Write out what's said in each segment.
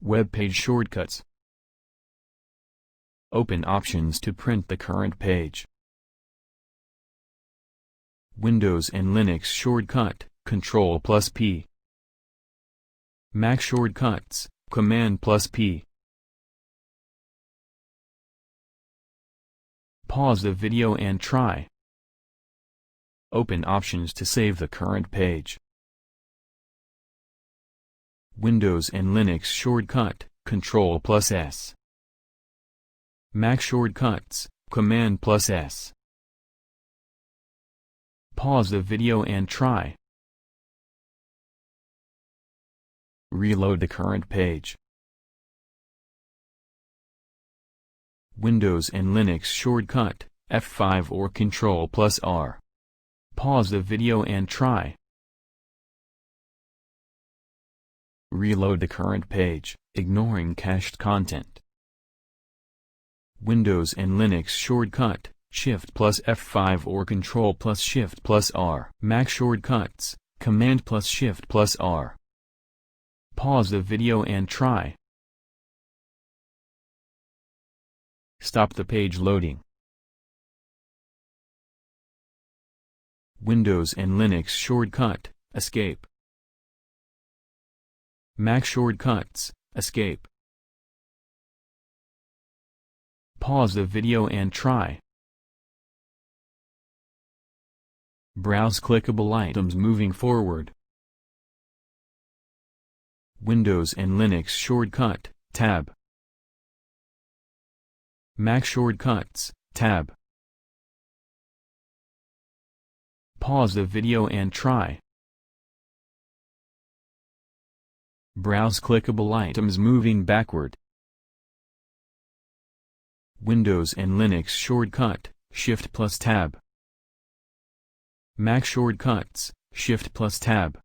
Webpage shortcuts. Open options to print the current page. Windows and Linux shortcut, Ctrl+P. Mac shortcuts, Command+P. Pause the video and try. Open options to save the current page. Windows and Linux shortcut, Ctrl+S. Mac shortcuts, Command+S. Pause the video and try. Reload the current page. Windows and Linux shortcut, F5 or Ctrl+R. Pause the video and try. Reload the current page, ignoring cached content. Windows and Linux shortcut, Shift+F5 or Ctrl+Shift+R. Mac shortcuts, Command+Shift+R. Pause the video and try. Stop the page loading. Windows and Linux shortcut, Escape. Mac shortcuts, Escape. Pause the video and try. Browse clickable items moving forward. Windows and Linux shortcut, Tab. Mac shortcuts, Tab. Pause the video and try. Browse clickable items moving backward. Windows and Linux shortcut, Shift+Tab. Mac shortcuts, Shift+Tab.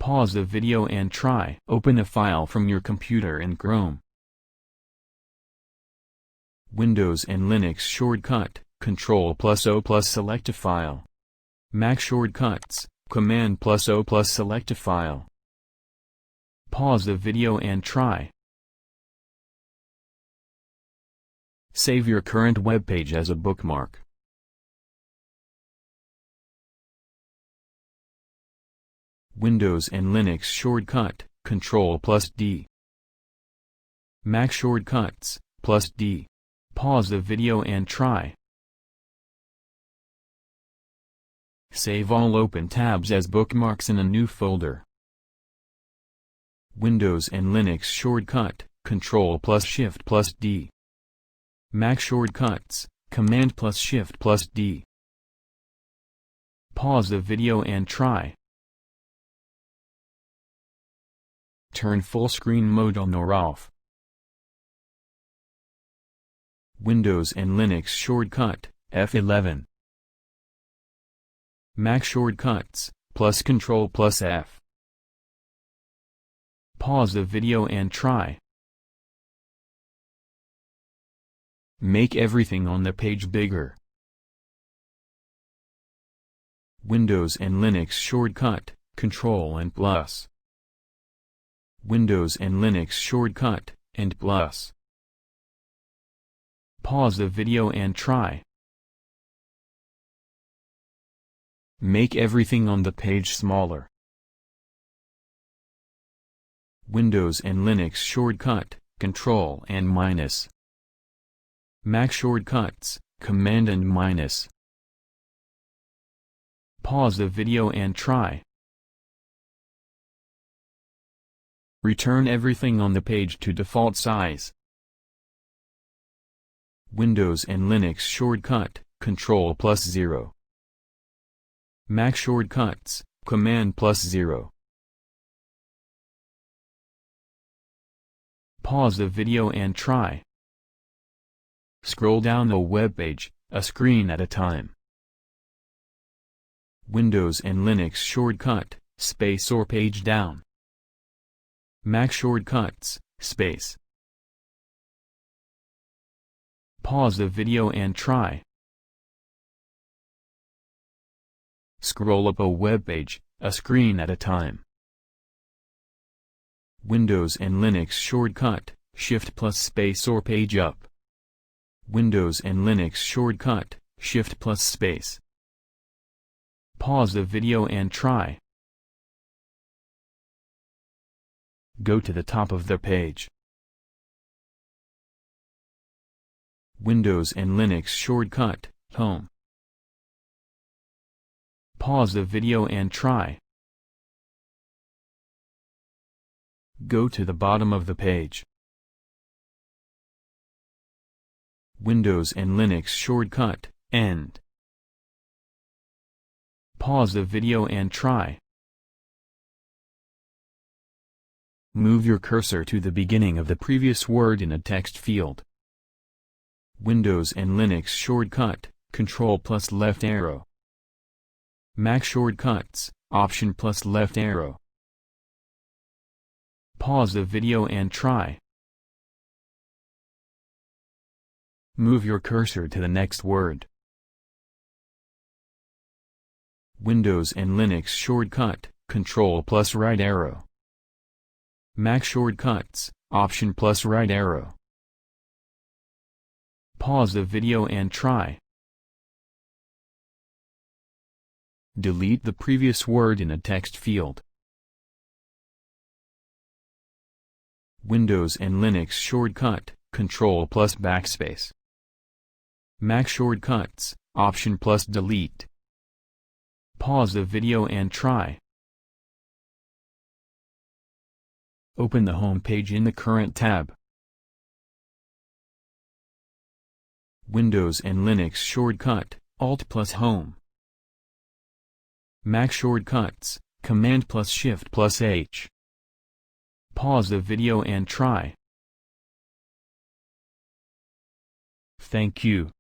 Pause the video and try. Open a file from your computer in Chrome. Windows and Linux shortcut, Ctrl+O+, select a file. Mac shortcuts, Command+O+, select a file. Pause the video and try. Save your current web page as a bookmark. Windows and Linux shortcut, Ctrl+D. Mac shortcuts, +D. Pause the video and try. Save all open tabs as bookmarks in a new folder. Windows and Linux shortcut, Ctrl+Shift+D. Mac shortcuts, Command+Shift+D. Pause the video and try. Turn full screen mode on or off. Windows and Linux shortcut, F11. Mac shortcuts, +Ctrl+F. Pause the video and try. Make everything on the page bigger. Windows and Linux shortcut, Ctrl and plus. Windows and Linux shortcut, and plus. Pause the video and try. Make everything on the page smaller. Windows and Linux shortcut, Ctrl and minus. Mac shortcuts, Command and minus. Pause the video and try. Return everything on the page to default size. Windows and Linux shortcut, Ctrl+0. Mac shortcuts, Command+0. Pause the video and try. Scroll down the web page, a screen at a time. Windows and Linux shortcut, space or page down. Mac shortcuts, space. Pause the video and try. Scroll up a web page, a screen at a time. Windows and Linux shortcut, Shift plus space or page up. Windows and Linux shortcut, Shift plus space. Pause the video and try. Go to the top of the page. Windows and Linux shortcut, Home. Pause the video and try. Go to the bottom of the page. Windows and Linux shortcut, End. Pause the video and try. Move your cursor to the beginning of the previous word in a text field. Windows and Linux shortcut, Control plus left arrow. Mac shortcuts, Option plus left arrow. Pause the video and try. Move your cursor to the next word. Windows and Linux shortcut, Control plus right arrow. Mac shortcuts, Option plus right arrow. Pause the video and try. Delete the previous word in a text field. Windows and Linux shortcut, Control plus backspace. Mac shortcuts, Option plus delete. Pause the video and try. Open the home page in the current tab. Windows and Linux shortcut, Alt plus Home. Mac shortcuts, Command plus Shift plus H. Pause the video and try. Thank you.